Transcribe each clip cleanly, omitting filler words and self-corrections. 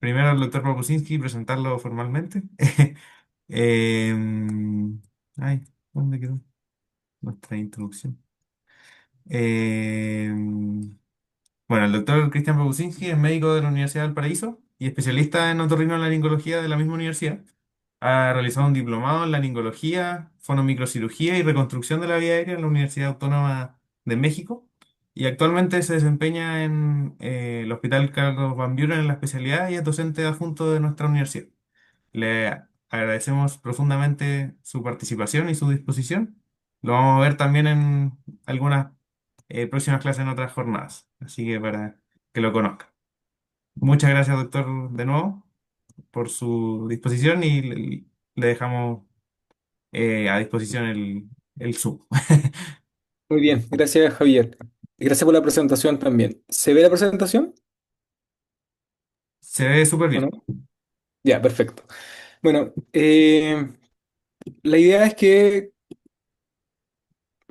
primero al doctor Papusinski, presentarlo formalmente. Em, ay, ¿dónde quedó nuestra introducción? Em, bueno, el doctor Cristian Papusinski es médico de la Universidad del Paraíso y especialista en otorrinolaringología de la misma universidad. Ha realizado un diplomado en laringología, fonomicrocirugía y reconstrucción de la vía aérea en la Universidad Autónoma de México y actualmente se desempeña en el Hospital Carlos Van Buren en la especialidad y es docente adjunto de nuestra universidad. Le agradecemos profundamente su participación y su disposición. Lo vamos a ver también en algunas próximas clases en otras jornadas, así que para que lo conozcan. Muchas gracias, doctor, de nuevo por su disposición y le dejamos a disposición el Zoom. Muy bien, gracias Javier. Y gracias por la presentación también. ¿Se ve la presentación Se ve súper o no? bien. Ya, perfecto. Bueno, la idea es que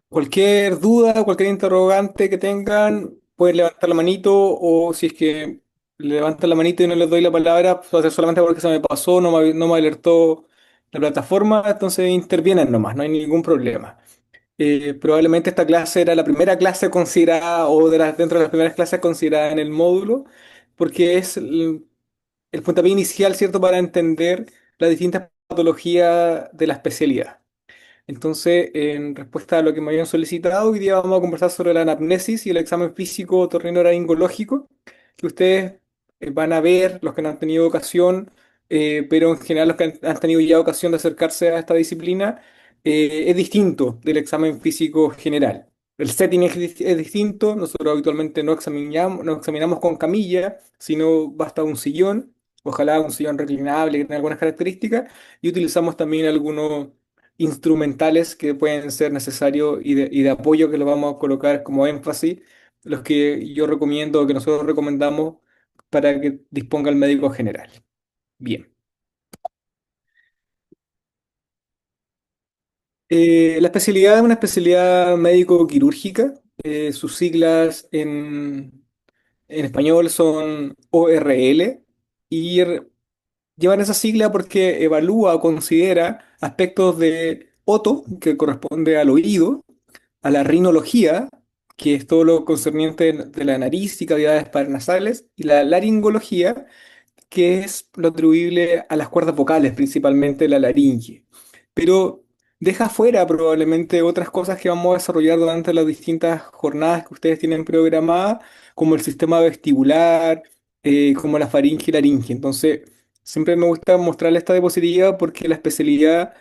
cualquier duda, cualquier interrogante que tengan, pueden levantar la manito o si es que levantan la manito y no les doy la palabra, pues va a ser solamente porque se me pasó, no me alertó la plataforma, entonces intervienen nomás, no hay ningún problema. Probablemente esta clase era la primera clase considerada o dentro de las primeras clases consideradas en el módulo, porque es el puntapié inicial, ¿cierto?, para entender las distintas patologías de la especialidad. Entonces, en respuesta a lo que me habían solicitado, hoy día vamos a conversar sobre la anamnesis y el examen físico otorrinolaringológico, que ustedes van a ver, los que no han tenido ocasión, pero en general los que han tenido ya ocasión de acercarse a esta disciplina, es distinto del examen físico general. El setting es distinto, nosotros habitualmente no examinamos con camilla, sino basta un sillón, ojalá un sillón reclinable que tenga algunas características, y utilizamos también algunos instrumentales que pueden ser necesarios y de apoyo que lo vamos a colocar como énfasis, los que yo recomiendo, que nosotros recomendamos para que disponga el médico general. Bien. La especialidad es una especialidad médico-quirúrgica. Sus siglas en español son ORL y llevan esa sigla porque evalúa o considera aspectos de oto, que corresponde al oído, a la rinología, que es todo lo concerniente de la nariz y cavidades paranasales, y la laringología, que es lo atribuible a las cuerdas vocales, principalmente la laringe. Pero deja fuera probablemente otras cosas que vamos a desarrollar durante las distintas jornadas que ustedes tienen programadas, como el sistema vestibular, como la faringe y laringe. Entonces, siempre me gusta mostrarle esta diapositiva porque la especialidad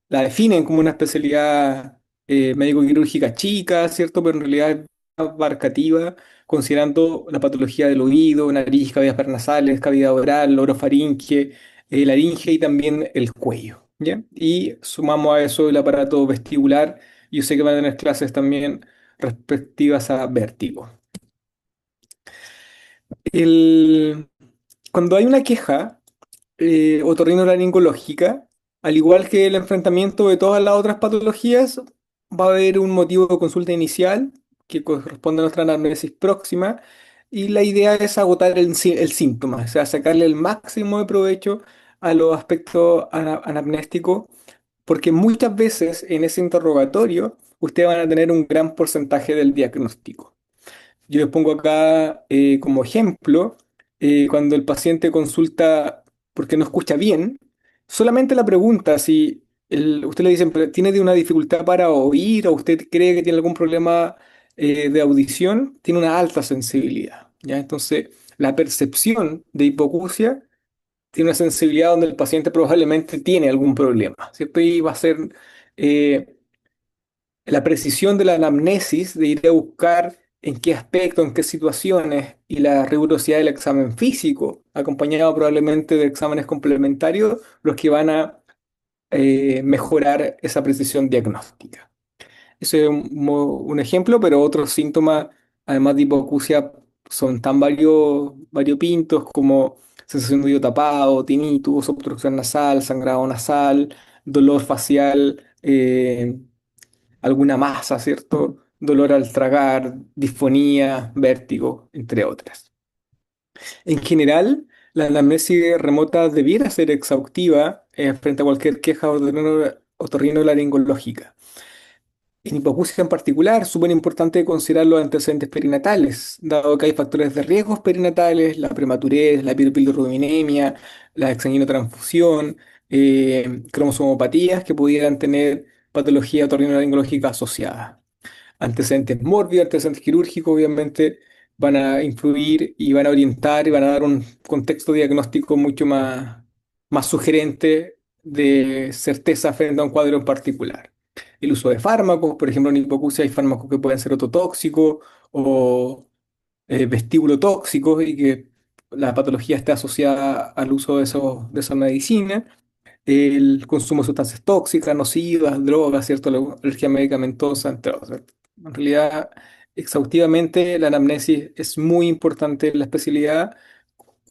la definen como una especialidad médico-quirúrgica chica, ¿cierto? Pero en realidad es abarcativa, considerando la patología del oído, nariz, cavidades paranasales, cavidad oral, orofaringe, laringe y también el cuello, ¿ya? Y sumamos a eso el aparato vestibular. Yo sé que van a tener clases también respectivas a vértigo. El- Cuando hay una queja otorrinolaringológica, al igual que el enfrentamiento de todas las otras patologías, va a haber un motivo de consulta inicial que corresponde a nuestra anamnesis próxima y la idea es agotar el síntoma, o sea, sacarle el máximo de provecho a los aspectos anamnésticos, porque muchas veces en ese interrogatorio ustedes van a tener un gran porcentaje del diagnóstico. Yo les pongo acá como ejemplo, cuando el paciente consulta porque no escucha bien, solamente la pregunta si usted le dice, ¿tiene de una dificultad para oír o usted cree que tiene algún problema de audición? Tiene una alta sensibilidad, ¿ya? Entonces, la percepción de hipoacusia tiene una sensibilidad donde el paciente probablemente tiene algún problema, ¿cierto? Y va a ser eh, la precisión de la anamnesis, de ir a buscar en qué aspecto, en qué situaciones, y la rigurosidad del examen físico, acompañado probablemente de exámenes complementarios, los que van a mejorar esa precisión diagnóstica. Ese es un ejemplo, pero otros síntomas, además de hipoacusia, son tan variopintos como sensación de oído tapado, tinnitus, obstrucción nasal, sangrado nasal, dolor facial, alguna masa, ¿cierto? Dolor al tragar, disfonía, vértigo, entre otras. En general, La anamnesis remota debiera ser exhaustiva frente a cualquier queja otorrinolaringológica. En hipoacusia en particular, es súper importante considerar los antecedentes perinatales, dado que hay factores de riesgos perinatales, la prematurez, la bilirrubinemia, la exsanguinotransfusión, cromosomopatías que pudieran tener patología otorrinolaringológica asociada. Antecedentes mórbidos, antecedentes quirúrgicos, obviamente van a influir y van a orientar y van a dar un contexto diagnóstico mucho más sugerente de certeza frente a un cuadro en particular. El uso de fármacos, por ejemplo, en hipoacusia hay fármacos que pueden ser ototóxicos o vestíbulo tóxicos y que la patología está asociada al uso de esa medicina, el consumo de sustancias tóxicas, nocivas, drogas, ¿cierto? La alergia medicamentosa, entre otras. En realidad, exhaustivamente, la anamnesis es muy importante en la especialidad,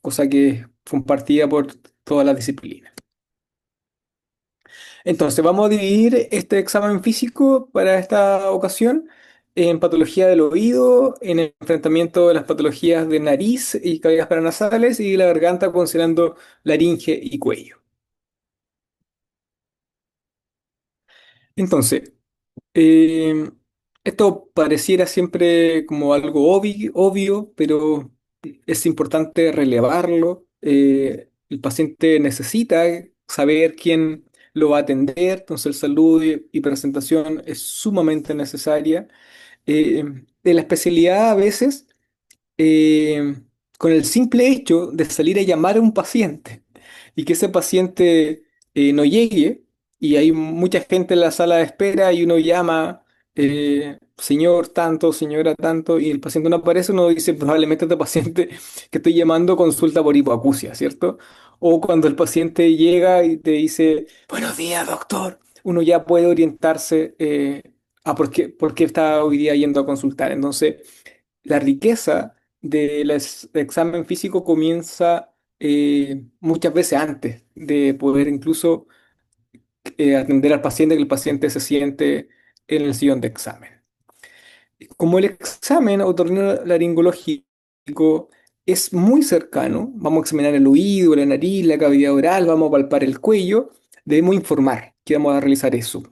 cosa que es compartida por todas las disciplinas. Entonces, vamos a dividir este examen físico para esta ocasión en patología del oído, en el enfrentamiento de las patologías de nariz y cavidades paranasales y la garganta considerando laringe y cuello. Entonces, Eh, esto pareciera siempre como algo obvio, pero es importante relevarlo. El paciente necesita saber quién lo va a atender, entonces el saludo y presentación es sumamente necesaria. En la especialidad a veces eh, con el simple hecho de salir a llamar a un paciente y que ese paciente no llegue, y hay mucha gente en la sala de espera y uno llama, señor tanto, señora tanto, y el paciente no aparece, uno dice probablemente este paciente que estoy llamando consulta por hipoacusia, ¿cierto? O cuando el paciente llega y te dice, buenos días, doctor, uno ya puede orientarse a por qué está hoy día yendo a consultar. Entonces, la riqueza del examen físico comienza muchas veces antes de poder incluso atender al paciente, que el paciente se siente en el sillón de examen. Como el examen otorrinolaringológico es muy cercano, vamos a examinar el oído, la nariz, la cavidad oral, vamos a palpar el cuello, debemos informar que vamos a realizar eso.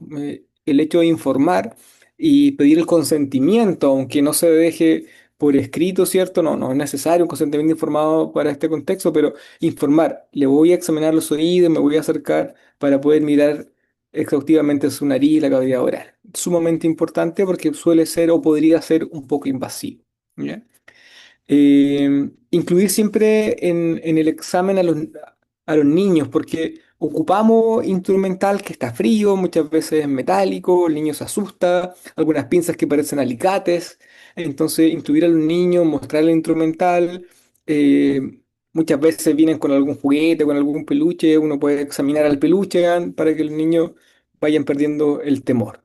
El hecho de informar y pedir el consentimiento, aunque no se deje por escrito, ¿cierto? No es necesario un consentimiento informado para este contexto, pero informar, le voy a examinar los oídos, me voy a acercar para poder mirar exhaustivamente su nariz y la cavidad oral. Sumamente importante porque suele ser o podría ser un poco invasivo. ¿Ya? Incluir siempre en el examen a los niños, porque ocupamos instrumental que está frío, muchas veces es metálico, el niño se asusta, algunas pinzas que parecen alicates, entonces incluir a los niños, mostrar el instrumental, eh, muchas veces vienen con algún juguete, con algún peluche, uno puede examinar al peluche para que los niños vayan perdiendo el temor.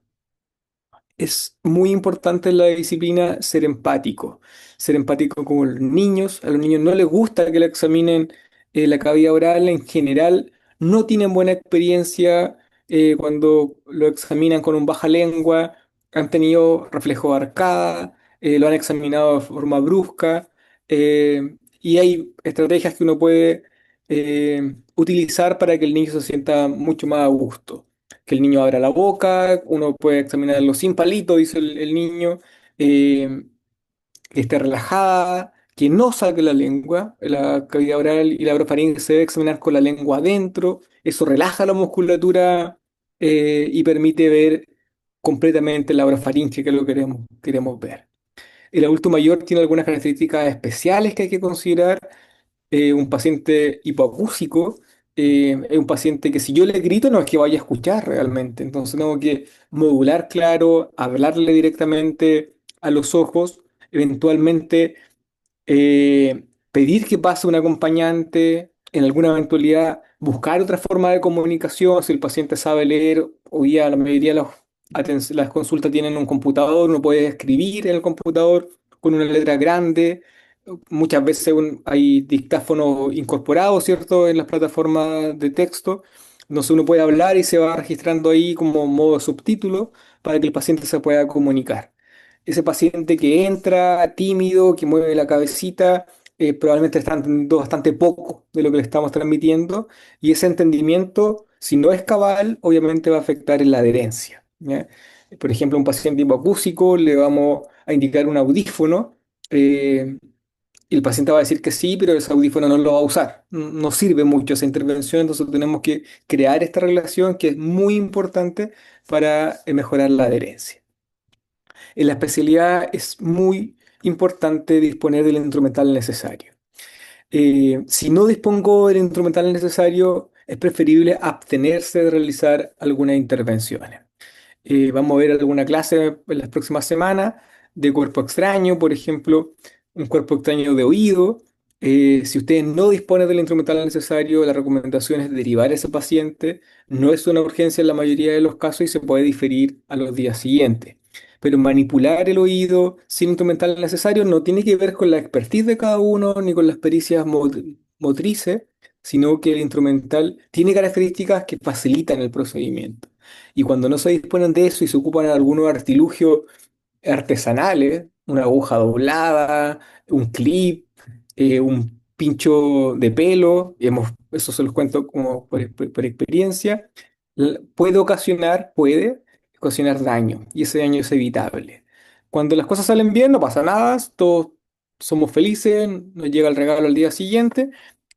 Es muy importante en la disciplina ser empático con los niños. A los niños no les gusta que le examinen la cavidad oral. En general, no tienen buena experiencia cuando lo examinan con un baja lengua, han tenido reflejo de arcada, lo han examinado de forma brusca, y hay estrategias que uno puede utilizar para que el niño se sienta mucho más a gusto que el niño abra la boca, uno puede examinarlo sin palito, dice el niño, eh, que esté relajada, que no salga la lengua, la cavidad oral y la orofaringe se debe examinar con la lengua adentro, eso relaja la musculatura y permite ver completamente la orofaringe que es lo que queremos ver. El adulto mayor tiene algunas características especiales que hay que considerar. Un paciente hipoacúsico es un paciente que si yo le grito no es que vaya a escuchar realmente. Entonces tengo que modular claro, hablarle directamente a los ojos, eventualmente pedir que pase un acompañante, en alguna eventualidad buscar otra forma de comunicación, si el paciente sabe leer, hoy día la mayoría de las consultas tienen un computador, uno puede escribir en el computador con una letra grande, muchas veces hay dictáfonos incorporados, ¿cierto?, en las plataformas de texto, entonces uno puede hablar y se va registrando ahí como modo subtítulo para que el paciente se pueda comunicar. Ese paciente que entra tímido, que mueve la cabecita, probablemente está entendiendo bastante poco de lo que le estamos transmitiendo y ese entendimiento, si no es cabal, obviamente va a afectar en la adherencia. ¿Ya? Por ejemplo, a un paciente hipoacúsico le vamos a indicar un audífono eh, y el paciente va a decir que sí, pero ese audífono no lo va a usar. No sirve mucho esa intervención, entonces tenemos que crear esta relación que es muy importante para mejorar la adherencia. En la especialidad es muy importante disponer del instrumental necesario. Si no dispongo del instrumental necesario, es preferible abstenerse de realizar algunas intervenciones. Vamos a ver alguna clase en las próximas semanas de cuerpo extraño, por ejemplo, un cuerpo extraño de oído. Si usted no dispone del instrumental necesario, la recomendación es derivar a ese paciente. No es una urgencia en la mayoría de los casos y se puede diferir a los días siguientes. Pero manipular el oído sin instrumental necesario no tiene que ver con la expertise de cada uno ni con las pericias motrices, sino que el instrumental tiene características que facilitan el procedimiento. Y cuando no se disponen de eso y se ocupan de algunos artilugios artesanales, una aguja doblada, un clip, un pincho de pelo, eso se los cuento como por experiencia, puede ocasionar daño y ese daño es evitable. Cuando las cosas salen bien, no pasa nada, todos somos felices, nos llega el regalo al día siguiente,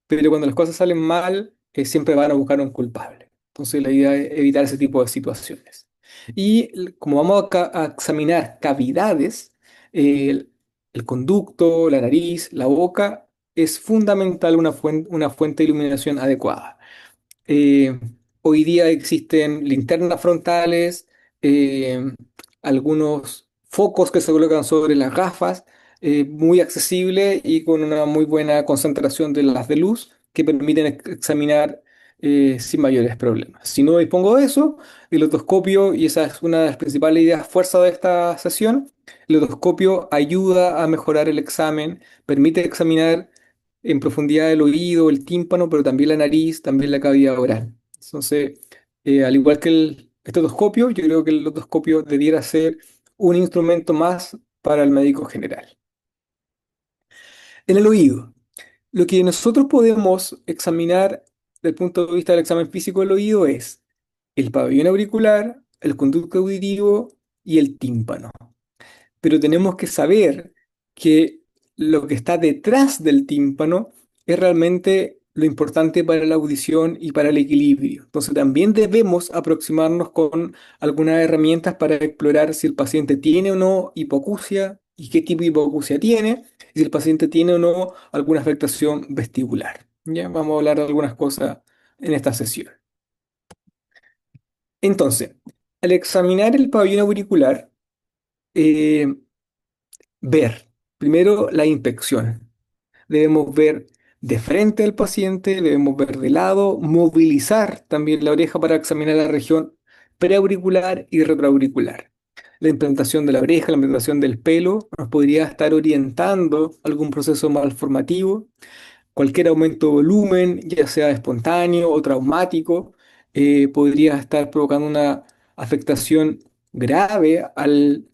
pero cuando las cosas salen mal, siempre van a buscar un culpable. Entonces la idea es evitar ese tipo de situaciones. Y como vamos a examinar cavidades, el conducto, la nariz, la boca, es fundamental una fuente de iluminación adecuada. Eh, Hoy día existen linternas frontales, eh, algunos focos que se colocan sobre las gafas, muy accesibles y con una muy buena concentración de las de luz que permiten examinar sin mayores problemas. Si no dispongo de eso, el otoscopio, y esa es una de las principales ideas fuerza de esta sesión, el otoscopio ayuda a mejorar el examen, permite examinar en profundidad el oído, el tímpano, pero también la nariz, también la cavidad oral. Entonces, al igual que el estetoscopio, yo creo que el otoscopio debiera ser un instrumento más para el médico general. En el oído, lo que nosotros podemos examinar desde el punto de vista del examen físico del oído es el pabellón auricular, el conducto auditivo y el tímpano, pero tenemos que saber que lo que está detrás del tímpano es realmente lo importante para la audición y para el equilibrio. Entonces también debemos aproximarnos con algunas herramientas para explorar si el paciente tiene o no hipoacusia y qué tipo de hipoacusia tiene, y si el paciente tiene o no alguna afectación vestibular. Ya vamos a hablar de algunas cosas en esta sesión. Entonces, al examinar el pabellón auricular, eh, ver primero la inspección. Debemos ver de frente al paciente, debemos ver de lado, movilizar también la oreja para examinar la región preauricular y retroauricular. La implantación de la oreja, la implantación del pelo nos podría estar orientando algún proceso malformativo. Cualquier aumento de volumen, ya sea espontáneo o traumático, podría estar provocando una afectación grave al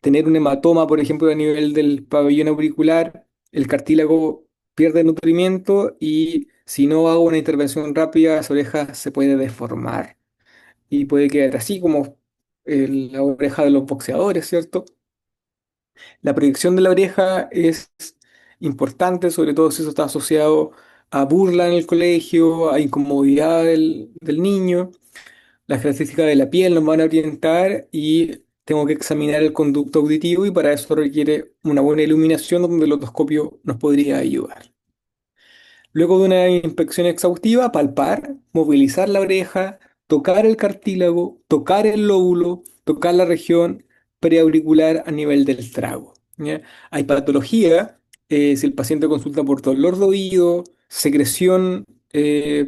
tener un hematoma, por ejemplo, a nivel del pabellón auricular, el cartílago pierde nutrimiento y si no hago una intervención rápida, esa oreja se puede deformar y puede quedar así como la oreja de los boxeadores, ¿cierto? La proyección de la oreja es importante, sobre todo si eso está asociado a burla en el colegio, a incomodidad del niño. Las características de la piel nos van a orientar y tengo que examinar el conducto auditivo y para eso requiere una buena iluminación donde el otoscopio nos podría ayudar. Luego de una inspección exhaustiva, palpar, movilizar la oreja, tocar el cartílago, tocar el lóbulo, tocar la región preauricular a nivel del trago. ¿Ya? Hay patología, si el paciente consulta por dolor de oído, secreción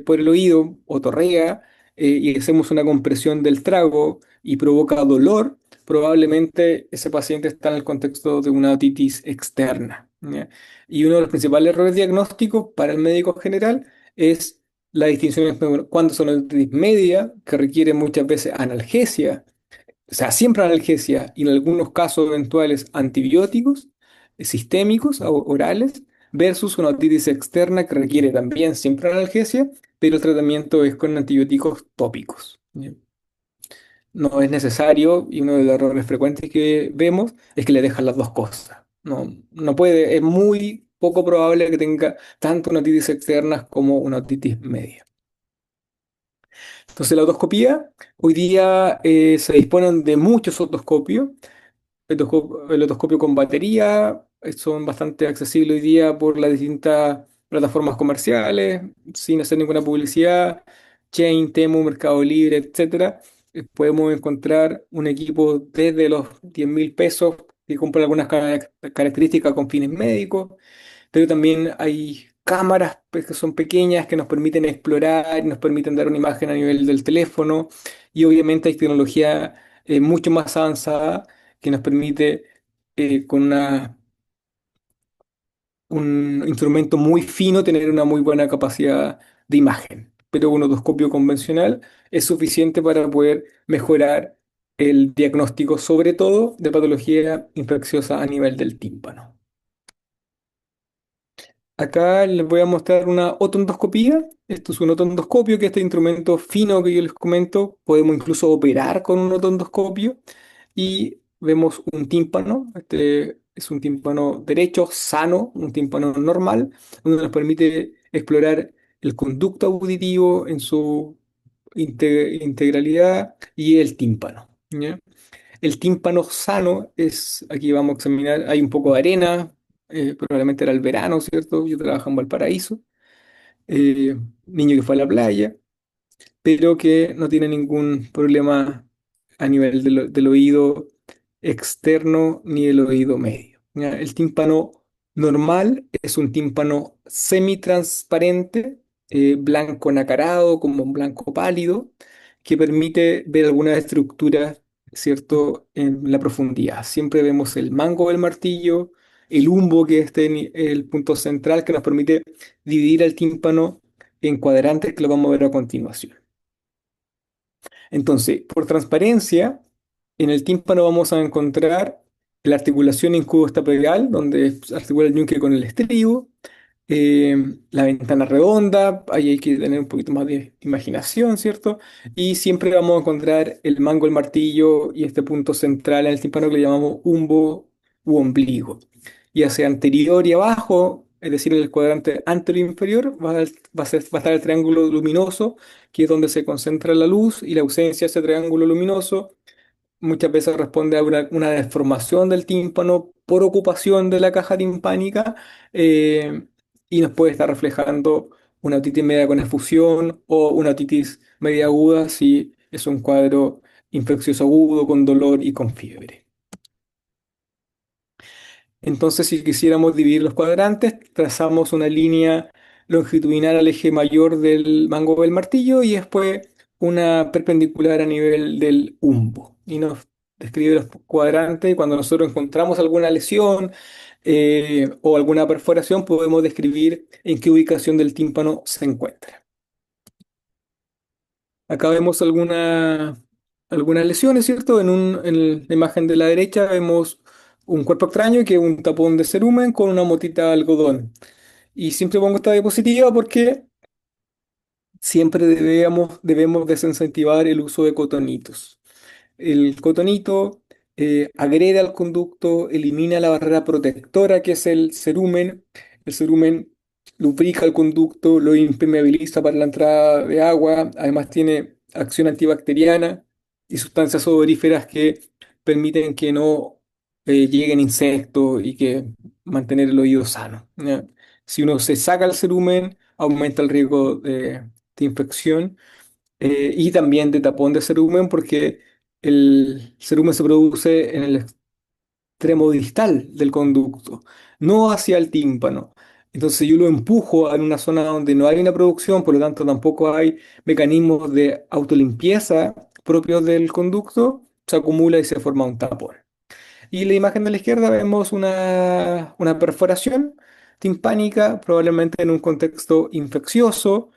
por el oído, otorrea, y hacemos una compresión del trago y provoca dolor, probablemente ese paciente está en el contexto de una otitis externa. ¿Ya? Y uno de los principales errores diagnósticos para el médico general es la distinción entre cuando son otitis media, que requiere muchas veces analgesia, o sea, siempre analgesia y en algunos casos eventuales antibióticos sistémicos o orales, versus una otitis externa que requiere también siempre analgesia, pero el tratamiento es con antibióticos tópicos. ¿Ya? No es necesario y uno de los errores frecuentes que vemos es que le dejan las dos cosas. No, no puede, es muy poco probable que tenga tanto una otitis externa como una otitis media. Entonces la otoscopía, hoy día se disponen de muchos otoscopios. El otoscopio con batería son bastante accesibles hoy día por las distintas plataformas comerciales, sin hacer ninguna publicidad, Chain, Temu, Mercado Libre, etcétera. Podemos encontrar un equipo desde los 10.000 pesos que cumple algunas características con fines médicos, pero también hay cámaras pues, que son pequeñas que nos permiten explorar, nos permiten dar una imagen a nivel del teléfono y obviamente hay tecnología mucho más avanzada que nos permite con un instrumento muy fino tener una muy buena capacidad de imagen. Pero un otoscopio convencional es suficiente para poder mejorar el diagnóstico, sobre todo de patología infecciosa a nivel del tímpano. Acá les voy a mostrar una otondoscopía. Esto es un otondoscopio, que este instrumento fino que yo les comento, podemos incluso operar con un otondoscopio y vemos un tímpano. Este es un tímpano derecho, sano, un tímpano normal, donde nos permite explorar el conducto auditivo en su integralidad y el tímpano. ¿Ya? El tímpano sano es, aquí vamos a examinar, hay un poco de arena, probablemente era el verano, ¿cierto? Yo trabajo en Valparaíso, eh, niño que fue a la playa, pero que no tiene ningún problema a nivel del oído externo ni del oído medio. ¿Ya? El tímpano normal es un tímpano semitransparente, blanco nacarado, como un blanco pálido, que permite ver algunas estructuras, ¿cierto?, en la profundidad. Siempre vemos el mango del martillo, el umbo, que es el punto central que nos permite dividir el tímpano en cuadrantes que lo vamos a ver a continuación. Entonces, por transparencia, en el tímpano vamos a encontrar la articulación incuboestapedial, donde se articula el yunque con el estribo, eh, la ventana redonda, ahí hay que tener un poquito más de imaginación, ¿cierto? Y siempre vamos a encontrar el mango, el martillo y este punto central en el tímpano que le llamamos umbo u ombligo. Y hacia anterior y abajo, es decir, en el cuadrante anterior e inferior, va a estar el triángulo luminoso, que es donde se concentra la luz, y la ausencia de ese triángulo luminoso muchas veces responde a una deformación del tímpano por ocupación de la caja timpánica, eh, y nos puede estar reflejando una otitis media con efusión o una otitis media aguda si es un cuadro infeccioso agudo con dolor y con fiebre. Entonces, si quisiéramos dividir los cuadrantes, trazamos una línea longitudinal al eje mayor del mango del martillo y después una perpendicular a nivel del umbo. Y nos describe los cuadrantes. Y cuando nosotros encontramos alguna lesión o alguna perforación, podemos describir en qué ubicación del tímpano se encuentra. Acá vemos algunas lesiones, ¿cierto? En la imagen de la derecha vemos un cuerpo extraño que es un tapón de cerumen con una motita de algodón. Y siempre pongo esta diapositiva porque siempre debemos desincentivar el uso de cotonitos. El cotonito agrede al conducto, elimina la barrera protectora que es el cerumen. El cerumen lubrica el conducto, lo impermeabiliza para la entrada de agua. Además tiene acción antibacteriana y sustancias odoríferas que permiten que no lleguen insectos y que mantener el oído sano. ¿Ya? Si uno se saca el cerumen, aumenta el riesgo de infección y también de tapón de cerumen porque el cerumen se produce en el extremo distal del conducto, no hacia el tímpano. Entonces yo lo empujo en una zona donde no hay una producción, por lo tanto tampoco hay mecanismos de autolimpieza propios del conducto, se acumula y se forma un tapón. Y en la imagen de la izquierda vemos una perforación timpánica, probablemente en un contexto infeccioso,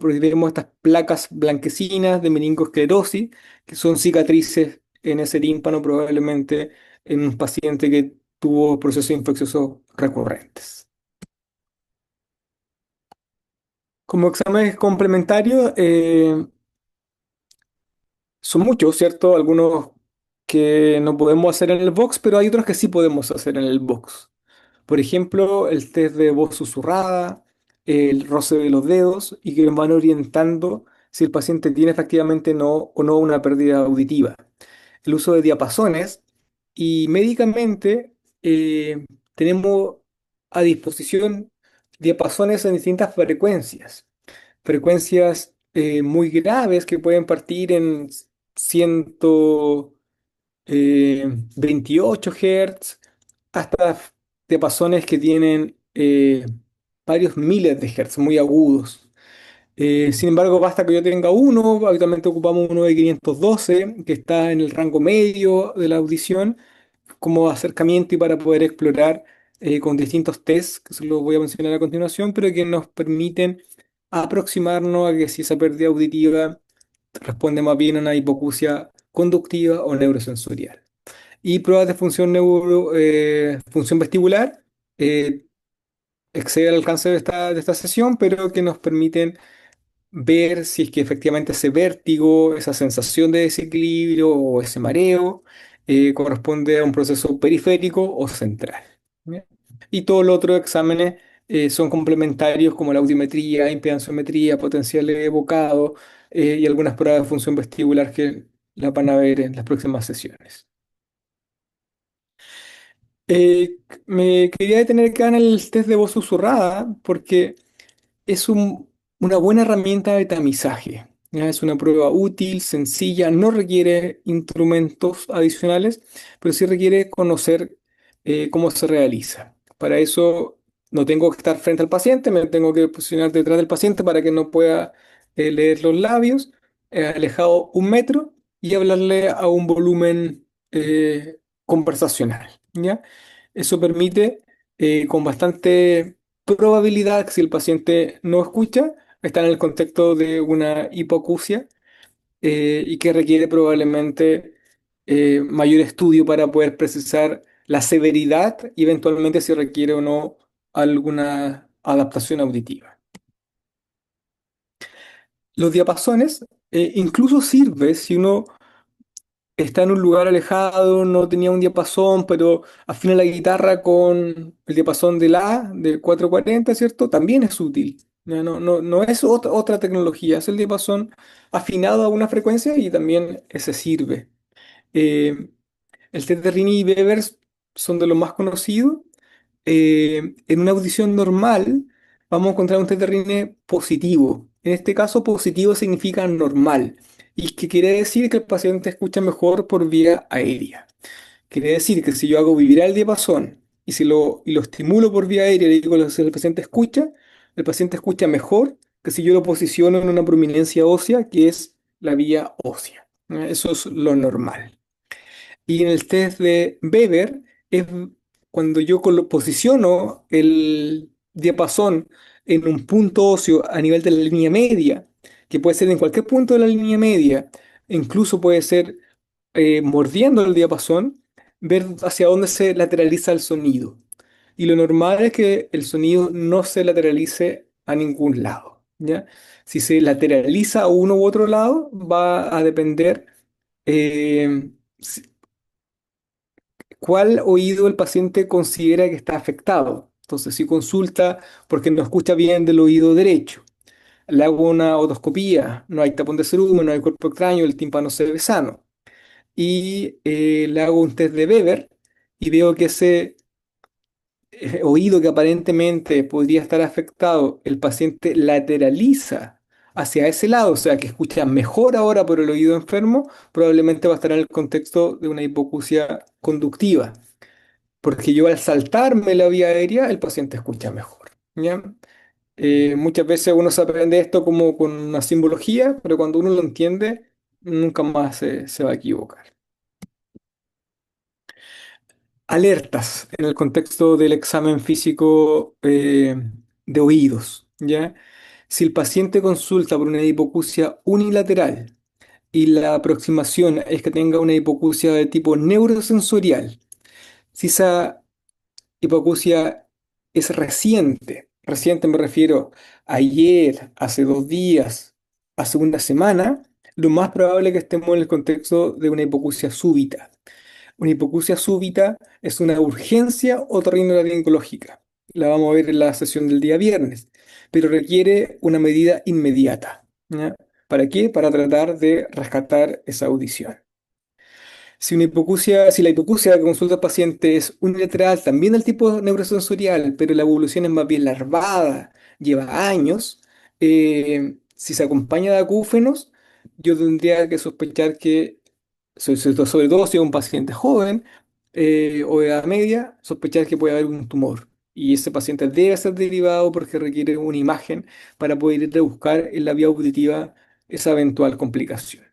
porque vemos estas placas blanquecinas de meningoclerosis, que son cicatrices en ese tímpano, probablemente en un paciente que tuvo procesos infecciosos recurrentes. Como exámenes complementarios, son muchos, ¿cierto? Algunos que no podemos hacer en el box, pero hay otros que sí podemos hacer en el box. Por ejemplo, el test de voz susurrada, el roce de los dedos y que nos van orientando si el paciente tiene efectivamente o no una pérdida auditiva. El uso de diapasones y médicamente tenemos a disposición diapasones en distintas frecuencias. Frecuencias muy graves que pueden partir en 128 Hz hasta diapasones que tienen varios miles de Hz, muy agudos. Sin embargo, basta que yo tenga uno, habitualmente ocupamos uno de 512, que está en el rango medio de la audición, como acercamiento y para poder explorar con distintos tests, que se los voy a mencionar a continuación, pero que nos permiten aproximarnos a que si esa pérdida auditiva responde más bien a una hipoacusia conductiva o neurosensorial. Y pruebas de función vestibular eh, excede el alcance de esta sesión, pero que nos permiten ver si es que efectivamente ese vértigo, esa sensación de desequilibrio o ese mareo corresponde a un proceso periférico o central. ¿Bien? Y todos los otros exámenes son complementarios como la audiometría, impedanciometría, potencial evocado y algunas pruebas de función vestibular que la van a ver en las próximas sesiones. Me quería detener acá en el test de voz susurrada porque es una buena herramienta de tamizaje. ¿Ya? Es una prueba útil, sencilla, no requiere instrumentos adicionales, pero sí requiere conocer cómo se realiza. Para eso no tengo que estar frente al paciente, me tengo que posicionar detrás del paciente para que no pueda leer los labios, alejado 1 metro y hablarle a un volumen conversacional. ¿Ya? Eso permite con bastante probabilidad, si el paciente no escucha, está en el contexto de una hipoacusia y que requiere probablemente mayor estudio para poder precisar la severidad y eventualmente si requiere o no alguna adaptación auditiva. Los diapasones incluso sirve si uno está en un lugar alejado, no tenía un diapasón, pero afina la guitarra con el diapasón de la de 440, ¿cierto? También es útil. No es otra tecnología, es el diapasón afinado a una frecuencia y también ese sirve. Eh, el test de Rini y Bevers son de los más conocidos. En una audición normal vamos a encontrar un test de Rine positivo. En este caso, positivo significa normal. ¿Y qué quiere decir? Que el paciente escucha mejor por vía aérea. Quiere decir que si yo hago vibrar el diapasón y lo estimulo por vía aérea y digo si el paciente escucha mejor que si yo lo posiciono en una prominencia ósea, que es la vía ósea. Eso es lo normal. Y en el test de Weber es cuando yo posiciono el diapasón en un punto óseo a nivel de la línea media, que puede ser en cualquier punto de la línea media, incluso puede ser mordiendo el diapasón, ver hacia dónde se lateraliza el sonido. Y lo normal es que el sonido no se lateralice a ningún lado, ¿ya? Si se lateraliza a uno u otro lado, va a depender eh, cuál oído el paciente considera que está afectado. Entonces, si consulta porque no escucha bien del oído derecho, le hago una otoscopía, no hay tapón de cerumen, no hay cuerpo extraño, el tímpano se ve sano. Y le hago un test de Weber y veo que ese oído que aparentemente podría estar afectado, el paciente lateraliza hacia ese lado, o sea, que escucha mejor ahora por el oído enfermo, probablemente va a estar en el contexto de una hipoacusia conductiva. Porque yo al saltarme la vía aérea, el paciente escucha mejor. ¿Ya? Muchas veces uno se aprende esto como con una simbología, pero cuando uno lo entiende, nunca más se va a equivocar. Alertas en el contexto del examen físico de oídos. ¿Ya? Si el paciente consulta por una hipoacusia unilateral y la aproximación es que tenga una hipoacusia de tipo neurosensorial, si esa hipoacusia es reciente reciente me refiero ayer, hace 2 días, hace una semana, lo más probable es que estemos en el contexto de una hipoacusia súbita. Una hipoacusia súbita es una urgencia otorrinolaringológica. La vamos a ver en la sesión del día viernes, pero requiere una medida inmediata. ¿Ya? ¿Para qué? Para tratar de rescatar esa audición. Si la hipoacusia que consulta al paciente es unilateral, también el tipo neurosensorial, pero la evolución es más bien larvada, lleva años, si se acompaña de acúfenos, yo tendría que sospechar que, sobre todo si es un paciente joven o de edad media, sospechar que puede haber un tumor. Y ese paciente debe ser derivado porque requiere una imagen para poder ir a buscar en la vía auditiva esa eventual complicación.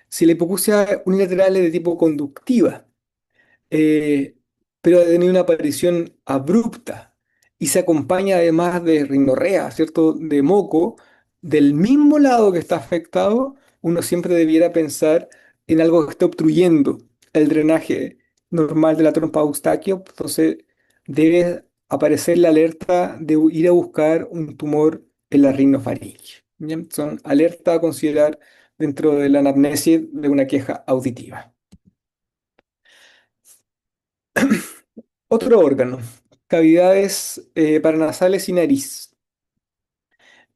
Si la hipoacusia unilateral es de tipo conductiva, eh, pero ha tenido una aparición abrupta y se acompaña además de rinorrea, ¿cierto? De moco, del mismo lado que está afectado, uno siempre debiera pensar en algo que esté obstruyendo el drenaje normal de la trompa de Eustaquio, entonces debe aparecer la alerta de ir a buscar un tumor en la rinofaringe. ¿Bien? Son alerta a considerar dentro de la anamnesis de una queja auditiva. Otro órgano, cavidades paranasales y nariz.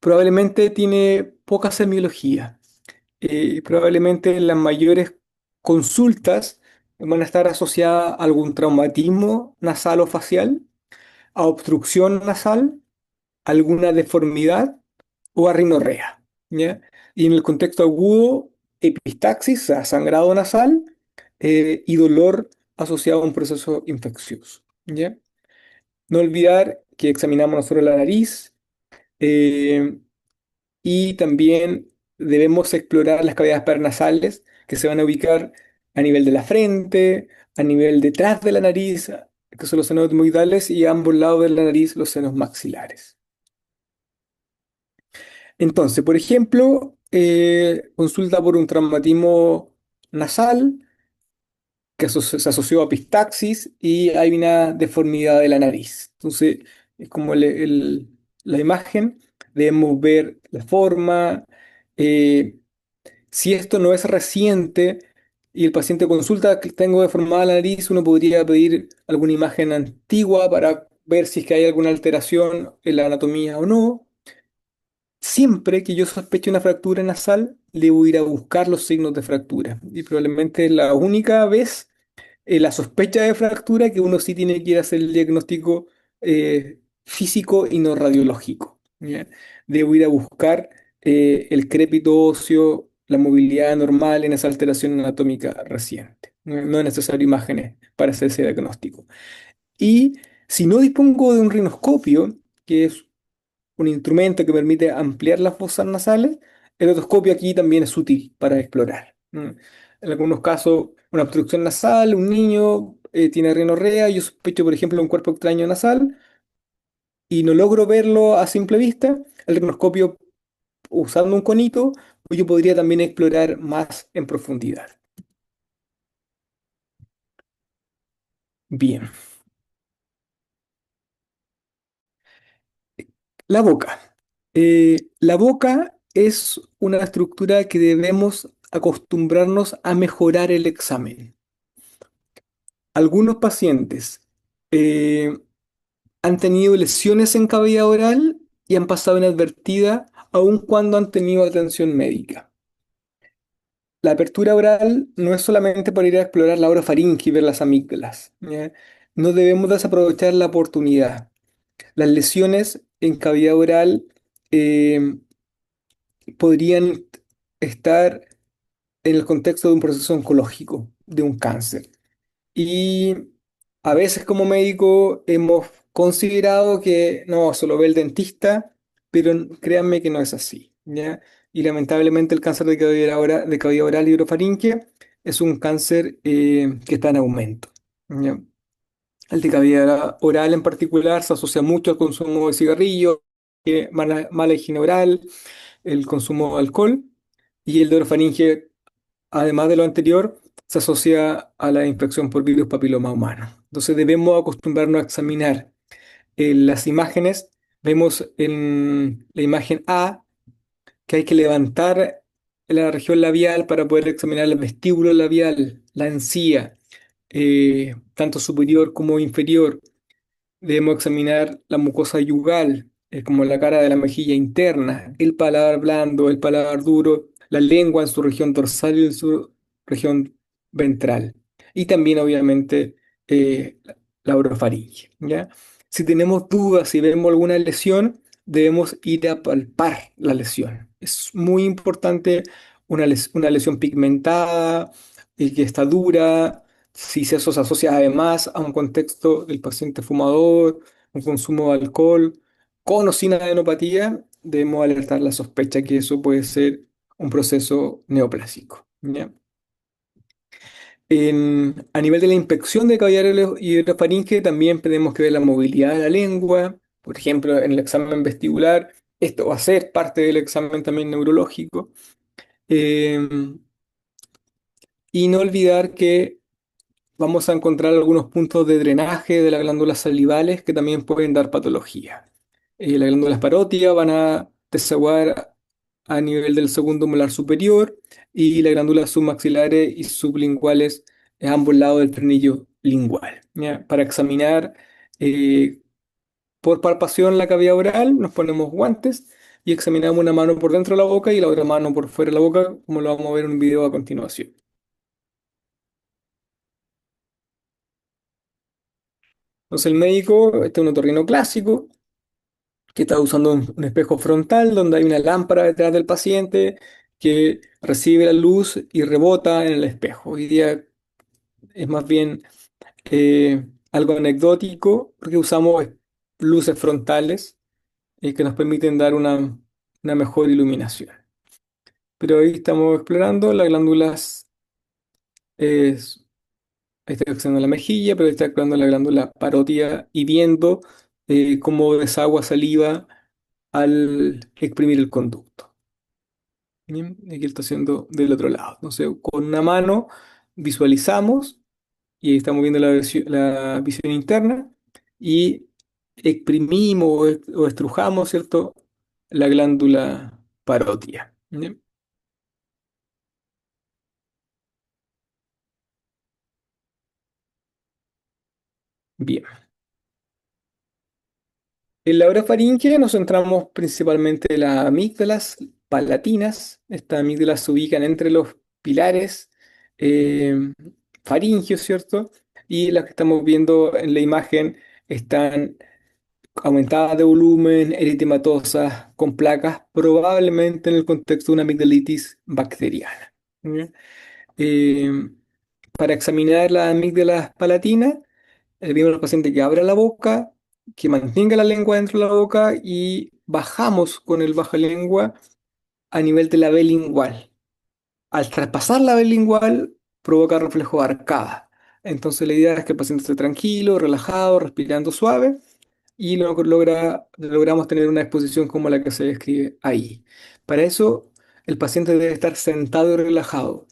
Probablemente tiene poca semiología. Probablemente las mayores consultas van a estar asociadas a algún traumatismo nasal o facial, a obstrucción nasal, alguna deformidad o a rinorrea. ¿Ya? Y en el contexto agudo, epistaxis, o sea, sangrado nasal y dolor asociado a un proceso infeccioso. ¿Ya? No olvidar que examinamos nosotros la nariz eh, y también debemos explorar las cavidades paranasales que se van a ubicar a nivel de la frente, a nivel detrás de la nariz, que son los senos etmoidales, y a ambos lados de la nariz, los senos maxilares. Entonces, por ejemplo, consulta por un traumatismo nasal que se asoció a pistaxis y hay una deformidad de la nariz. Entonces, es como la imagen, debemos ver la forma. eh, si esto no es reciente y el paciente consulta que tengo deformada la nariz, uno podría pedir alguna imagen antigua para ver si es que hay alguna alteración en la anatomía o no. Siempre que yo sospeche una fractura nasal, debo ir a buscar los signos de fractura. Y probablemente es la única vez la sospecha de fractura que uno sí tiene que ir a hacer el diagnóstico físico y no radiológico. ¿Ya? Debo ir a buscar el crépito óseo, la movilidad normal en esa alteración anatómica reciente. No es necesario imágenes para hacer ese diagnóstico. Y si no dispongo de un rinoscopio, que es un instrumento que permite ampliar las fosas nasales, el otoscopio aquí también es útil para explorar. En algunos casos, una obstrucción nasal, un niño tiene rinorrea, yo sospecho, por ejemplo, un cuerpo extraño nasal y no logro verlo a simple vista, el rinoscopio, usando un conito, yo podría también explorar más en profundidad. Bien, la boca. La boca es una estructura que debemos acostumbrarnos a mejorar el examen. Algunos pacientes eh, han tenido lesiones en cavidad oral y han pasado inadvertida aun cuando han tenido atención médica. La apertura oral no es solamente para ir a explorar la orofaringe y ver las amígdalas, ¿ya? No debemos desaprovechar la oportunidad. Las lesiones en cavidad oral eh, podrían estar en el contexto de un proceso oncológico, de un cáncer. Y a veces como médico hemos considerado que no, solo ve el dentista, pero créanme que no es así, ¿ya? Y lamentablemente el cáncer de cavidad oral y orofaringe es un cáncer que está en aumento, ¿ya? El de cavidad oral en particular se asocia mucho al consumo de cigarrillos, mala higiene oral, el consumo de alcohol, y el de orofaringe, además de lo anterior, se asocia a la infección por virus papiloma humano. Entonces debemos acostumbrarnos a examinar las imágenes Vemos en la imagen A que hay que levantar la región labial para poder examinar el vestíbulo labial, la encía, tanto superior como inferior. Debemos examinar la mucosa yugal, como la cara de la mejilla interna, el paladar blando, el paladar duro, la lengua en su región dorsal y en su región ventral. Y también, obviamente, la orofaringe, ¿ya? Si tenemos dudas, si vemos alguna lesión, debemos ir a palpar la lesión. Es muy importante una lesión pigmentada, que está dura, si eso se asocia además a un contexto del paciente fumador, un consumo de alcohol, con o sin adenopatía, debemos alertar la sospecha que eso puede ser un proceso neoplásico, ¿ya? A nivel de la inspección de cavidad y orofaringe, también tenemos que ver la movilidad de la lengua. Por ejemplo, en el examen vestibular, esto va a ser parte del examen también neurológico. Em, y no olvidar que vamos a encontrar algunos puntos de drenaje de las glándulas salivales que también pueden dar patología. Las glándulas parótidas van a desaguar a nivel del segundo molar superior y las glándulas submaxilares y sublinguales a ambos lados del frenillo lingual. ¿Ya? Para examinar por palpación la cavidad oral, nos ponemos guantes y examinamos una mano por dentro de la boca y la otra mano por fuera de la boca, como lo vamos a ver en un video a continuación. Entonces el médico, este es un otorrino clásico, que está usando un espejo frontal donde hay una lámpara detrás del paciente que recibe la luz y rebota en el espejo. Hoy día es más bien algo anecdótico porque usamos luces frontales que nos permiten dar una mejor iluminación. Pero ahí estamos explorando las glándulas, ahí está explorando la mejilla, pero ahí está explorando la glándula parótida y viendo cómo desagua saliva al exprimir el conducto. Bien, aquí está haciendo del otro lado. Entonces, con una mano visualizamos y ahí estamos viendo la visión interna y exprimimos o estrujamos, ¿cierto? La glándula parótida. Bien. Bien. En la orofaringe nos centramos principalmente en las amígdalas palatinas. Estas amígdalas se ubican entre los pilares eh, faringios, ¿cierto? Y las que estamos viendo en la imagen están aumentadas de volumen, eritematosas, con placas, probablemente en el contexto de una amigdalitis bacteriana. ¿Ya? Eh, para examinar las amígdalas palatinas, le pedimos al paciente que abra la boca, que mantenga la lengua dentro de la boca y bajamos con el baja lengua a nivel de la B lingual. Al traspasar la B lingual, provoca reflejo de arcada. Entonces la idea es que el paciente esté tranquilo, relajado, respirando suave y logramos tener una exposición como la que se describe ahí. Para eso, el paciente debe estar sentado y relajado.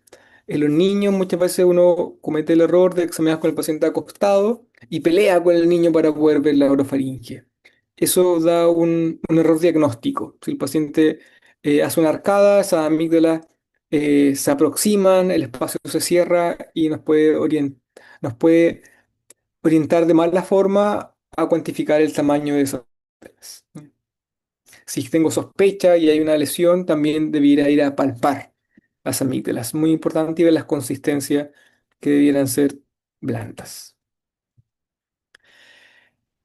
En los niños muchas veces uno comete el error de examinar con el paciente acostado y pelea con el niño para poder ver la orofaringe. Eso da un error diagnóstico. Si el paciente hace una arcada, esas amígdalas se aproximan, el espacio se cierra y nos puede orientar de mala forma a cuantificar el tamaño de esas amígdalas. Si tengo sospecha y hay una lesión, también debiera ir a palpar las amígdalas. Muy importante y ver las consistencias que debieran ser blandas.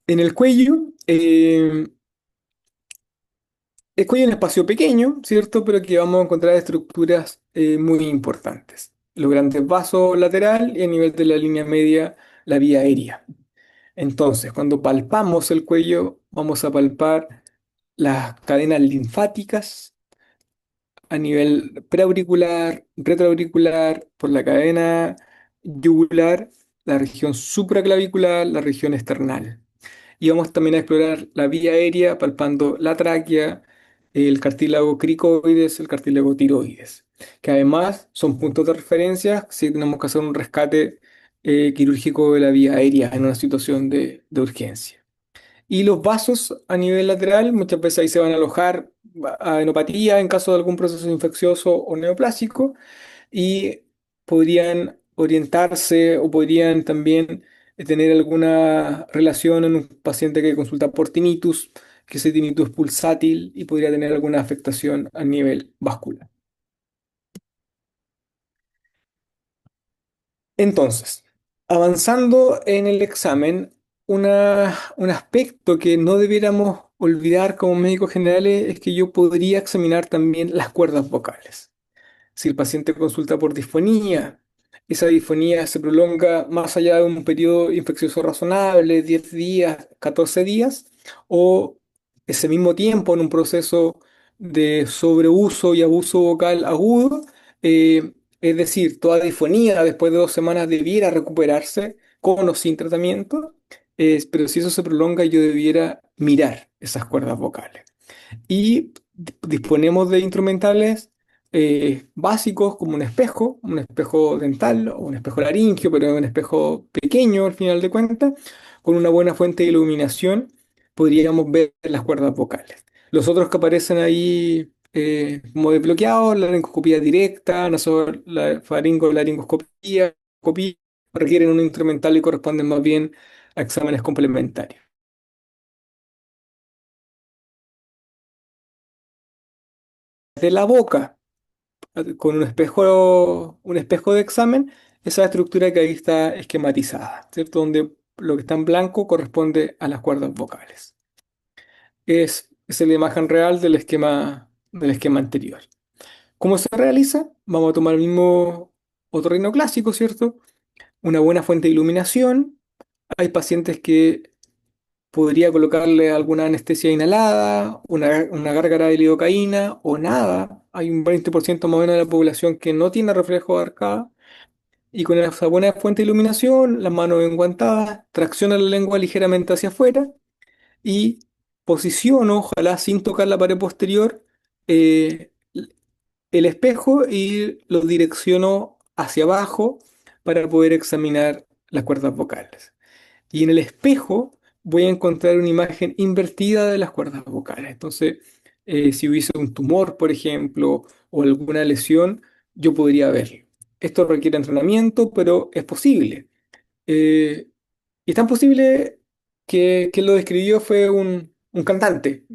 En el cuello es un espacio pequeño, ¿cierto? Pero que vamos a encontrar estructuras muy importantes. Los grandes vasos lateral y a nivel de la línea media, la vía aérea. Entonces, cuando palpamos el cuello, vamos a palpar las cadenas linfáticas a nivel preauricular, retroauricular, por la cadena yugular, la región supraclavicular, la región esternal. Y vamos también a explorar la vía aérea, palpando la tráquea, el cartílago cricoides, el cartílago tiroides, que además son puntos de referencia si tenemos que hacer un rescate quirúrgico de la vía aérea en una situación de urgencia. Y los vasos a nivel lateral, muchas veces ahí se van a alojar adenopatía en caso de algún proceso infeccioso o neoplásico y podrían orientarse o podrían también tener alguna relación en un paciente que consulta por tinnitus, que ese tinnitus pulsátil y podría tener alguna afectación a nivel vascular. Entonces, avanzando en el examen, un aspecto que no debiéramos olvidar como médicos generales es que yo podría examinar también las cuerdas vocales. Si el paciente consulta por disfonía, esa disfonía se prolonga más allá de un periodo infeccioso razonable, 10 días, 14 días, o ese mismo tiempo en un proceso de sobreuso y abuso vocal agudo, es decir, toda disfonía después de 2 semanas debiera recuperarse con o sin tratamiento, pero si eso se prolonga yo debiera mirar esas cuerdas vocales. Y disponemos de instrumentales básicos como un espejo dental o un espejo laringio, pero un espejo pequeño al final de cuentas, con una buena fuente de iluminación, podríamos ver las cuerdas vocales. Los otros que aparecen ahí como desbloqueados, la laringoscopía directa, laringoscopía, requieren un instrumental y corresponden más bien a exámenes complementarios. De la boca, con un espejo de examen, esa estructura que ahí está esquematizada, ¿cierto? Donde lo que está en blanco corresponde a las cuerdas vocales. Es la imagen real del esquema anterior. ¿Cómo se realiza? Vamos a tomar el mismo otorrino clásico, ¿cierto? Una buena fuente de iluminación. Hay pacientes que podría colocarle alguna anestesia inhalada, una gárgara de lidocaína o nada. Hay un 20% más o menos de la población que no tiene reflejo de arcada. Y con esa buena fuente de iluminación, las manos enguantadas, tracciona la lengua ligeramente hacia afuera y posiciono, ojalá sin tocar la pared posterior, eh, el espejo y lo direcciono hacia abajo para poder examinar las cuerdas vocales. Y en el espejo voy a encontrar una imagen invertida de las cuerdas vocales. Entonces, si hubiese un tumor, por ejemplo, o alguna lesión, yo podría verlo. Esto requiere entrenamiento, pero es posible. Eh, y es tan posible que quien lo describió fue un cantante,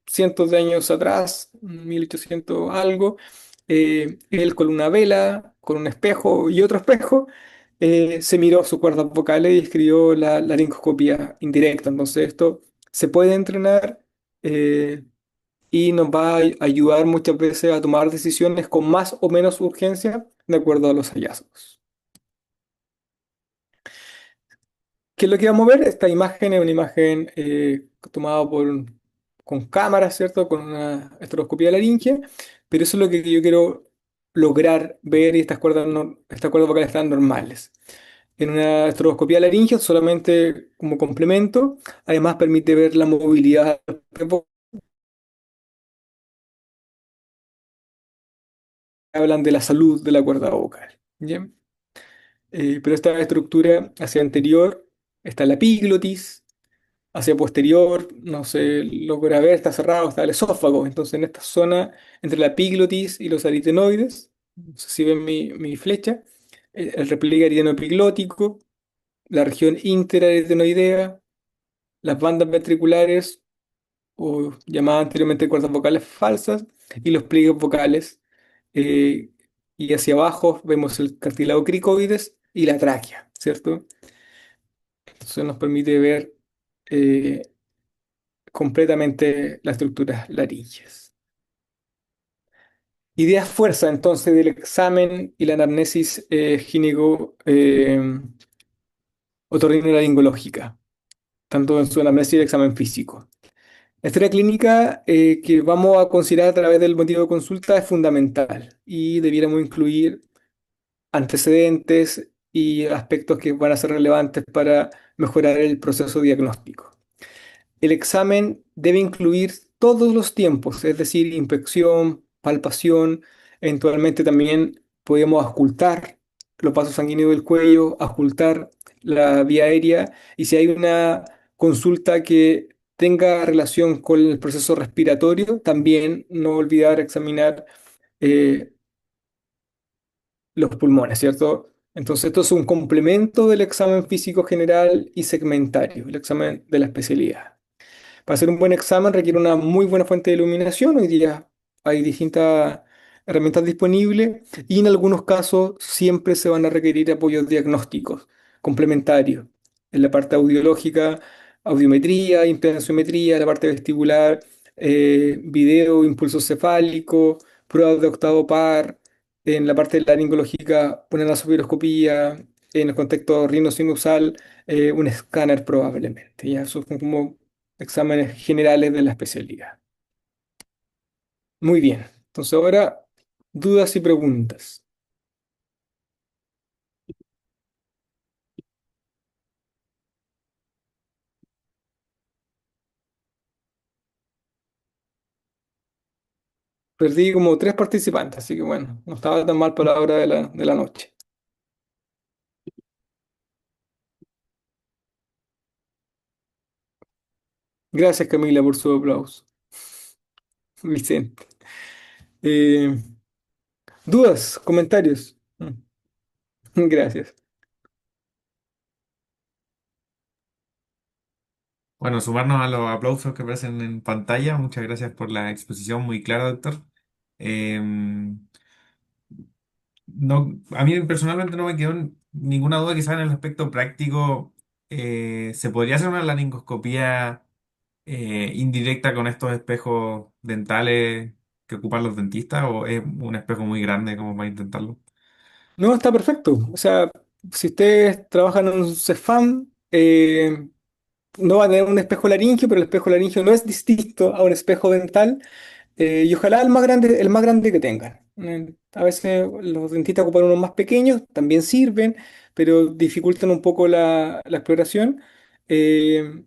cientos de años atrás, 1800 algo, él con una vela, con un espejo y otro espejo, se miró sus cuerdas vocales y escribió la laringoscopía indirecta. Entonces esto se puede entrenar y nos va a ayudar muchas veces a tomar decisiones con más o menos urgencia de acuerdo a los hallazgos. ¿Qué es lo que vamos a ver? Esta imagen es una imagen tomada con cámara, ¿cierto? Con una estroboscopía laringe, pero eso es lo que yo quiero lograr ver y estas cuerdas vocales están normales. En una estroboscopía laringe, solamente como complemento, además permite ver la movilidad que hablan de la salud de la cuerda vocal. ¿Bien? Pero esta estructura hacia anterior está la epiglotis. Hacia posterior, no se logra ver, está cerrado, está el esófago. Entonces, en esta zona, entre la epiglotis y los aritenoides, no sé si ven mi flecha, el repliegue aritenoepiglótico, la región interaritenoidea, las bandas ventriculares, o llamadas anteriormente cuerdas vocales falsas, y los pliegues vocales. eh, y hacia abajo vemos el cartílago cricoides y la tráquea, ¿cierto? Eso nos permite ver eh, completamente las estructuras laringes. Ideas fuerza entonces del examen y la anamnesis gineco otorrinolaringológica, tanto en su anamnesis y el examen físico. La historia clínica que vamos a considerar a través del motivo de consulta es fundamental y debiéramos incluir antecedentes y aspectos que van a ser relevantes para mejorar el proceso diagnóstico. El examen debe incluir todos los tiempos, es decir, inspección, palpación, eventualmente también podemos auscultar los vasos sanguíneos del cuello, auscultar la vía aérea y si hay una consulta que tenga relación con el proceso respiratorio, también no olvidar examinar eh, los pulmones, ¿cierto? Entonces, esto es un complemento del examen físico general y segmentario, el examen de la especialidad. Para hacer un buen examen requiere una muy buena fuente de iluminación. Hoy día hay distintas herramientas disponibles y en algunos casos siempre se van a requerir apoyos diagnósticos complementarios. En la parte audiológica, audiometría, impedanciometría, la parte vestibular, video, impulso cefálico, pruebas de octavo par. En la parte laringológica, una nasoviroscopía. En el contexto rinosinusal, un escáner probablemente. Ya, eso son como exámenes generales de la especialidad. Muy bien. Entonces ahora, dudas y preguntas. Perdí como tres participantes, así que bueno, no estaba tan mal por la hora de la noche. Gracias, Camila, por su aplauso. Vicente. Eh, ¿Dudas? ¿Comentarios? Gracias. Bueno, sumarnos a los aplausos que aparecen en pantalla. Muchas gracias por la exposición muy clara, doctor. No, a mí personalmente no me quedó ninguna duda, quizás en el aspecto práctico. ¿Se podría hacer una laringoscopía indirecta con estos espejos dentales que ocupan los dentistas o es un espejo muy grande como para intentarlo? No, está perfecto. O sea, si ustedes trabajan en un Cefam, no va a tener un espejo laringio, pero el espejo laringio no es distinto a un espejo dental. Y ojalá el más grande que tengan. A veces los dentistas ocupan unos más pequeños, también sirven, pero dificultan un poco la exploración. Eh,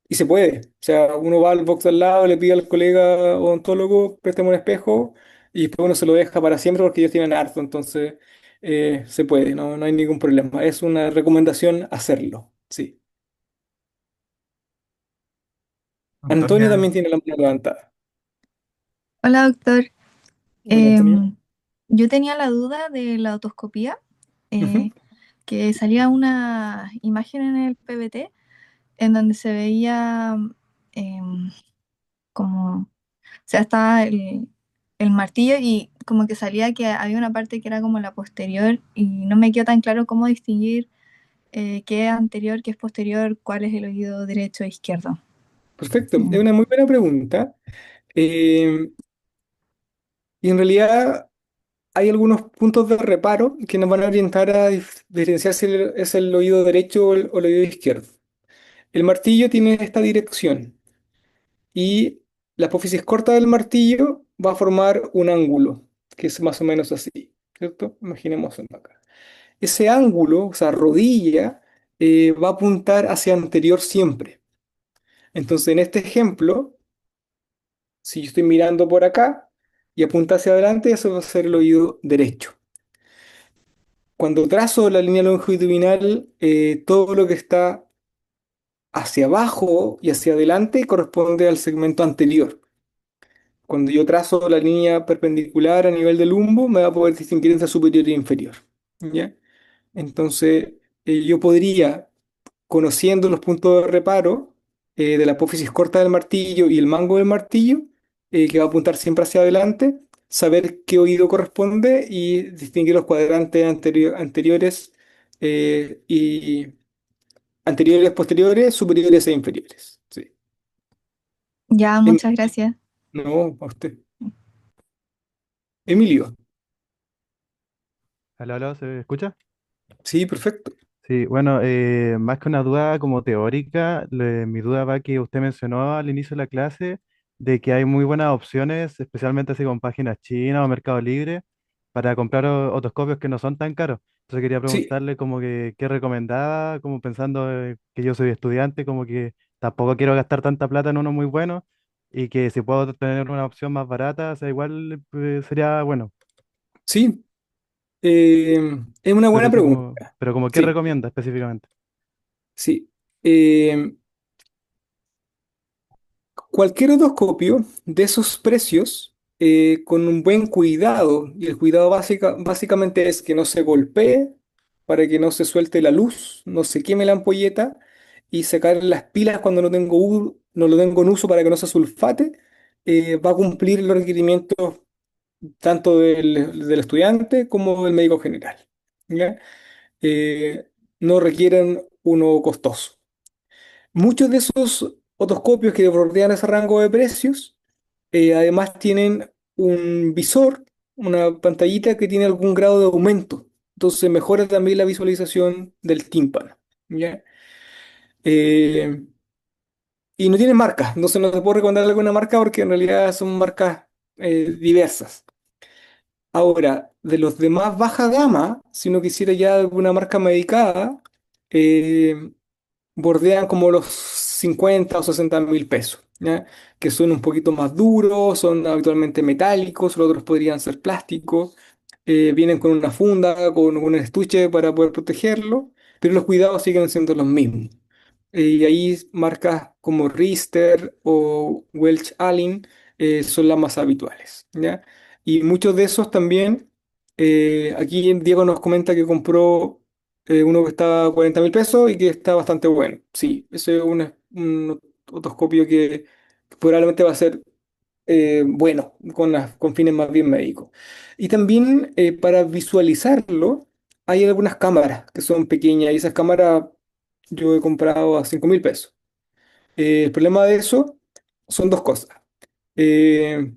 y se puede. O sea, uno va al box al lado, le pide al colega odontólogo, préstame un espejo, y después uno se lo deja para siempre porque ellos tienen harto. Entonces, se puede, no hay ningún problema. Es una recomendación hacerlo. Sí. Antonio Antonia, también tiene la mano levantada. Hola, doctor. Hola, Antonio. Em, yo tenía la duda de la otoscopía, Ujú. eh, que salía una imagen en el PBT en donde se veía em, como, o sea, estaba el martillo y como que salía que había una parte que era como la posterior y no me quedó tan claro cómo distinguir qué es anterior, qué es posterior, cuál es el oído derecho e izquierdo. Perfecto, es Mm. una muy buena pregunta. Eh, y en realidad hay algunos puntos de reparo que nos van a orientar a diferenciar si es el oído derecho o el oído izquierdo. El martillo tiene esta dirección y la apófisis corta del martillo va a formar un ángulo, que es más o menos así, ¿cierto? Imaginemos acá. Ese ángulo, o sea, rodilla, va a apuntar hacia anterior siempre. Entonces, en este ejemplo, si yo estoy mirando por acá y apunta hacia adelante, eso va a ser el oído derecho. Cuando trazo la línea longitudinal, todo lo que está hacia abajo y hacia adelante corresponde al segmento anterior. Cuando yo trazo la línea perpendicular a nivel del lumbo, me va a poder distinguir entre superior e inferior. ¿Ya? Entonces, yo podría, conociendo los puntos de reparo de la apófisis corta del martillo y el mango del martillo, que va a apuntar siempre hacia adelante, saber qué oído corresponde y distinguir los cuadrantes anteriores y anteriores, posteriores, superiores e inferiores. Sí. Ya, Em- muchas gracias. no, a usted. Emilio. Aló, aló, ¿se escucha? Sí, perfecto. Sí, bueno, más que una duda como teórica, mi duda va que usted mencionó al inicio de la clase de que hay muy buenas opciones, especialmente así con páginas chinas o Mercado Libre, para comprar otoscopios que no son tan caros. Entonces quería Sí, preguntarle como que qué recomendaba, como pensando que yo soy estudiante, como que tampoco quiero gastar tanta plata en uno muy bueno y que si puedo tener una opción más barata, o sea, igual sería bueno. sí. Es una Pero buena así como, pregunta. pero como qué Sí, recomienda específicamente. sí. Eh, Cualquier otoscopio de esos precios, con un buen cuidado, y el cuidado básicamente es que no se golpee, para que no se suelte la luz, no se queme la ampolleta, y sacar las pilas cuando no lo tengo en uso para que no se sulfate, va a cumplir los requerimientos tanto del estudiante como del médico general. ¿Ya? No requieren uno costoso. Muchos de esos otoscopios que bordean ese rango de precios, además tienen un visor, una pantallita que tiene algún grado de aumento. Entonces mejora también la visualización del tímpano. ¿Ya? Eh, y no tiene marca, entonces no se puede recomendar alguna marca porque en realidad son marcas diversas. Ahora, de los de más baja gama, si uno quisiera ya alguna marca medicada, eh, bordean como los 50 o 60.000 pesos, ¿ya? Que son un poquito más duros, son habitualmente metálicos, los otros podrían ser plásticos, vienen con una funda, con un estuche para poder protegerlo, pero los cuidados siguen siendo los mismos. Y ahí marcas como Rister o Welch Allyn son las más habituales, ¿ya? Y muchos de esos también, aquí Diego nos comenta que compró uno que está a 40.000 pesos y que está bastante bueno. Sí, ese es un otoscopio que probablemente va a ser bueno, con fines más bien médicos. Y también para visualizarlo, hay algunas cámaras que son pequeñas y esas cámaras yo he comprado a 5.000 pesos. El problema de eso son dos cosas. Eh,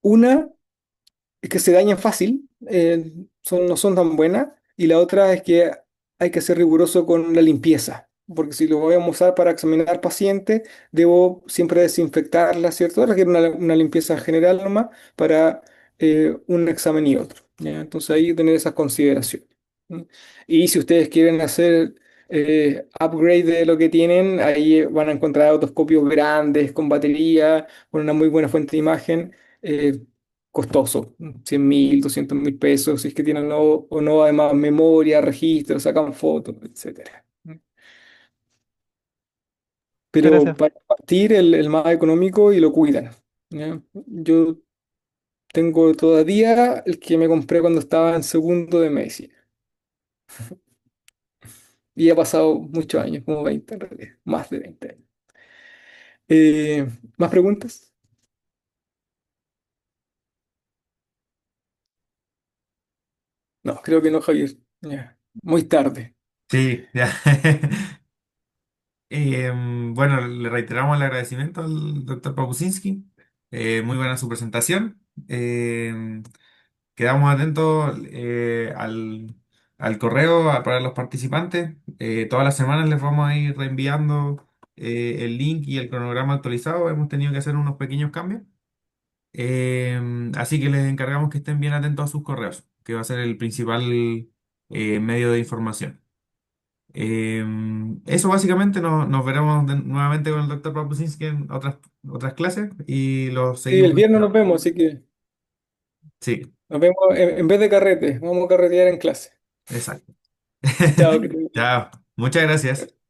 una es que se dañan fácil, no son tan buenas. Y la otra es que hay que ser riguroso con la limpieza, porque si lo voy a usar para examinar pacientes, debo siempre desinfectarla, ¿cierto? Requiere una limpieza general nomás para un examen y otro, ¿ya? Entonces ahí tener esas consideraciones. ¿Mm? Y si ustedes quieren hacer upgrade de lo que tienen, ahí van a encontrar otoscopios grandes, con batería, con una muy buena fuente de imagen. Costoso, 100.000, 200.000 pesos, si es que tienen o no, además memoria, registro, sacan fotos, etcétera. Muchas Pero gracias. para partir el más económico y lo cuidan, ¿ya? Yo tengo todavía el que me compré cuando estaba en segundo de medicina y ha pasado muchos años, como 20 en realidad, más de 20 años. Eh, ¿Más preguntas? No, creo que no, Javier. Ya. Muy tarde. Sí, ya. Bueno, le reiteramos el agradecimiento al doctor Papusinski. Muy buena su presentación. Quedamos atentos al correo para los participantes. Todas las semanas les vamos a ir reenviando el link y el cronograma actualizado. Hemos tenido que hacer unos pequeños cambios. Así que les encargamos que estén bien atentos a sus correos, que va a ser el principal medio de información. Eso básicamente nos veremos nuevamente con el doctor Papusinski en otras clases y los Sí, el seguimos. viernes nos vemos, así que Sí, nos vemos en vez de carrete, vamos a carretear en clase. exacto. Chao, que estés bien. Chao. Muchas gracias.